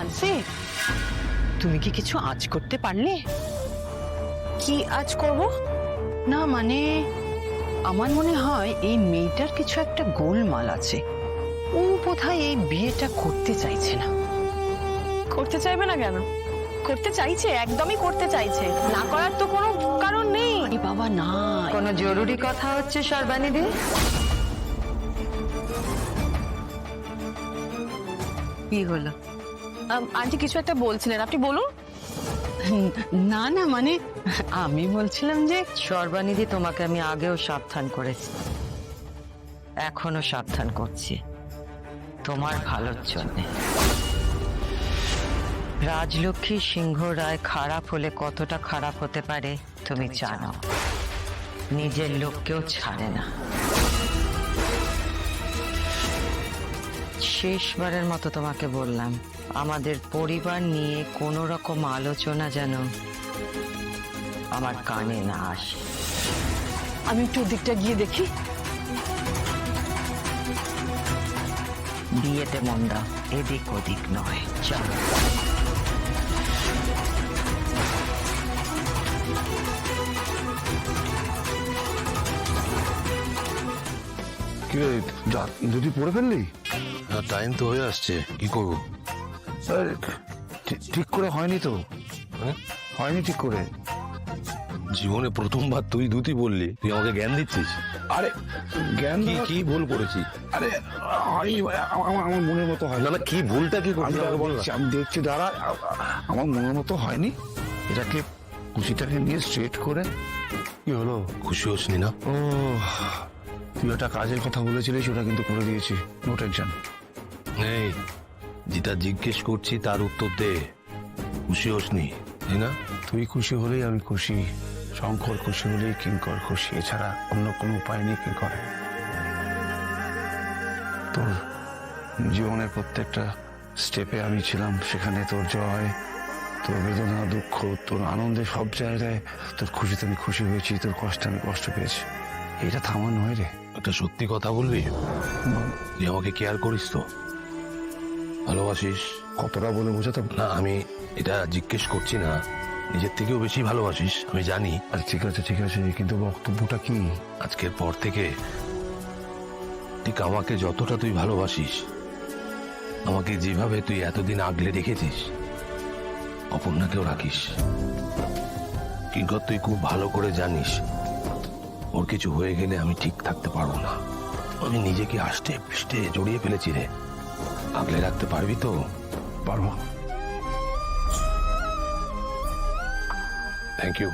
মানসি, তুমি কি কিছু আজ করতে পারলে? কি আজ করব? না মানে আমার মনে হয় এই মেয়েটার কিছু একটা গোলমাল আছে। ও বোধহয় এই বিয়েটা করতে চাইছে না। করতে চাইবে না কেন? করতে চাইছে, একদমই করতে চাইছে, না করার তো কোনো কারণ নেই। এ বাবা না, কোনো জরুরি কথা হচ্ছে সর্বাণী দি? কি হলো? আন্টি কিছু একটা বলছিলেন, আপনি বলুন। না না মানে আমি বলছিলাম যে সর্বাণীদি তোমাকে আমি আগেও সাবধান করেছি, এখনো সাবধান করছি তোমার ভালোর জন্যে। রাজলক্ষ্মী সিংহ রায় খারাপ হলে কতটা খারাপ হতে পারে তুমি জানো। নিজের লোককেও ছাড়ে না। শেষবারের মতো তোমাকে বললাম, আমাদের পরিবার নিয়ে কোনো রকম আলোচনা যেন আমার কানে না আসে। আমি একটু ওদিকটা গিয়ে দেখি। বিয়েতে মন দাও, এদিক ওদিক নয়। চলো। কি রে, যদি পড়ে ফেললি? টাইম তো হয়ে আসছে, কি করবো? আরে, ঠিক করে হয়নি তো। হ্যাঁ? হয়নি ঠিক করে। জীবনে প্রথমবার তুই ধুতি বললি, তুই আমাকে জ্ঞান দিচ্ছিস? আরে জ্ঞান কি কি ভুল করেছি? আরে হয়নি, আমার মনের মতো হয় না না, কি ভুলটা কি করছি বল না। আমি দেখছি, দাঁড়া, আমার মনের মতো হয়নি। এটাকে খুশিটাকে নিয়ে স্ট্রেট করে। কি হলো? খুশি হসনি না? ও, তুই একটা কাজের কথা বলেছিলিস, ওটা কিন্তু করে দিয়েছি, নো টেনশন। এই যেটা জিজ্ঞেস করছি তার উত্তর দে। খুশি হসনি তাই না? তুই খুশি হলেই আমি খুশি, শঙ্কর খুশি হলেই কিঙ্কর খুশি, এছাড়া অন্য কোনো উপায় নেই কিঙ্কর। তোর জীবনের প্রত্যেকটা স্টেপে আমি ছিলাম, সেখানে তোর জয়, তোর বেদনা, দুঃখ, তোর আনন্দে, সব জায়গায় তোর খুশিতে আমি খুশি হয়েছি, তোর কষ্টে আমি কষ্ট পেয়েছি। এটা থামা নয় রে। একটা সত্যি কথা বলবি? তুই আমাকে কেয়ার করিস তো? ভালোবাসিস? কতটা বলে বোঝাতে? না, আমি এটা জিজ্ঞেস করছি না, নিজের থেকেও বেশি ভালোবাসিস আমি জানি। আচ্ছা ঠিক আছে ঠিক আছে, কিন্তু বক্তব্যটা কি? আজকের পর থেকে ঠিক আমাকে যতটা তুই ভালোবাসিস, আমাকে যেভাবে তুই এতদিন আগলে রেখেছিস, অপর্ণাকেও রাখিস। কিঙ্কর, তুই খুব ভালো করে জানিস ওর কিছু হয়ে গেলে আমি ঠিক থাকতে পারবো না। আমি নিজেকে আষ্টে পৃষ্ঠে জড়িয়ে ফেলেছি রে, আগলে রাখতে পারবি তো? পারবো। Thank you.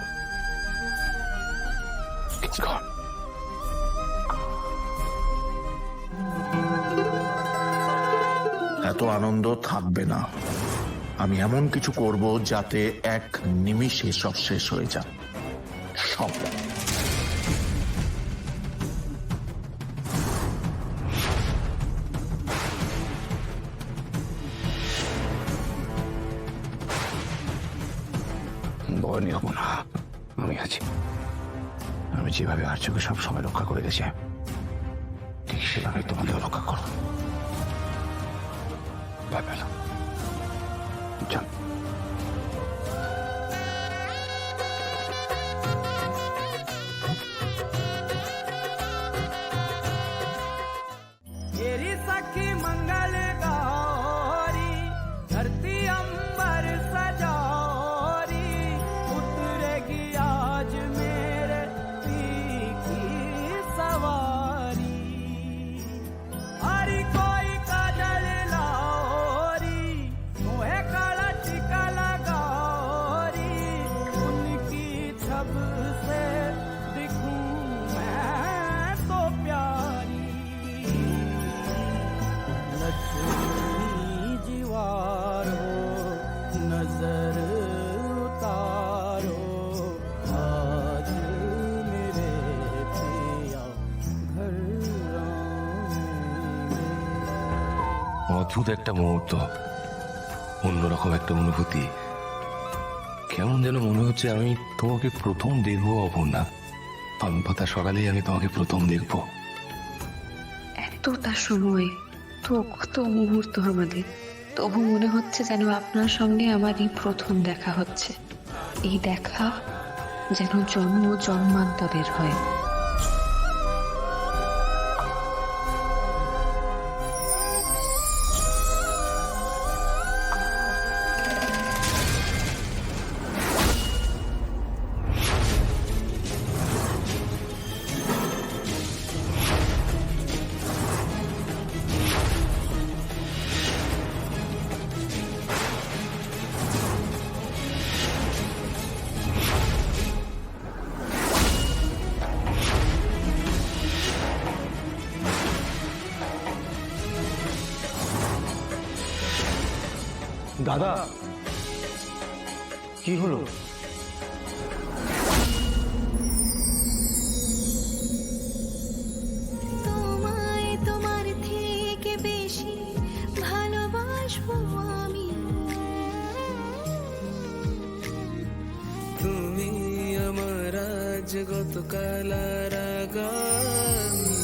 এত আনন্দ থাকবে না। আমি এমন কিছু করব যাতে এক নিমিষে সব শেষ হয়ে যায়, সব। ভয় নিও না, আমি আছি। আমি যেভাবে আর্যকে সব সময় রক্ষা করে গেছি, ঠিক সেভাবে তোমাদেরও রক্ষা করো। ভয় পেলাম। চল। तेरी सखी मंगल गौरी, धरती अंबर सजौरी, उतरेगी आज मेरे पी की सवारी। हरी कोई काजल लाओरी, मोहे काला टीका लगाओरी, उनकी छब से दिखूं मैं तो प्यारी। लक्ष्मी जीवार हो, नजर उतारो, आज मेरे पिया घर आएंगे। অদ্ভুত একটা মুহূর্ত, অন্যরকম একটা অনুভূতি। কেমন যেন মনে হচ্ছে আমি তোমাকে প্রথম দেখবো অপর্ণা। পান পাতা সকালেই আমি তোমাকে প্রথম দেখবো। এতটা সময় তো, কত মুহূর্ত আমাদের, তবু মনে হচ্ছে যেন আপনার সঙ্গে আমার এই প্রথম দেখা হচ্ছে। এই দেখা যেন জন্ম জন্মান্তরের হয়। দাদা, কি হলো? তোমায় তোমার থেকে বেশি ভালোবাসবো আমি। তুমি আমার আজ গতকাল আর আগামী।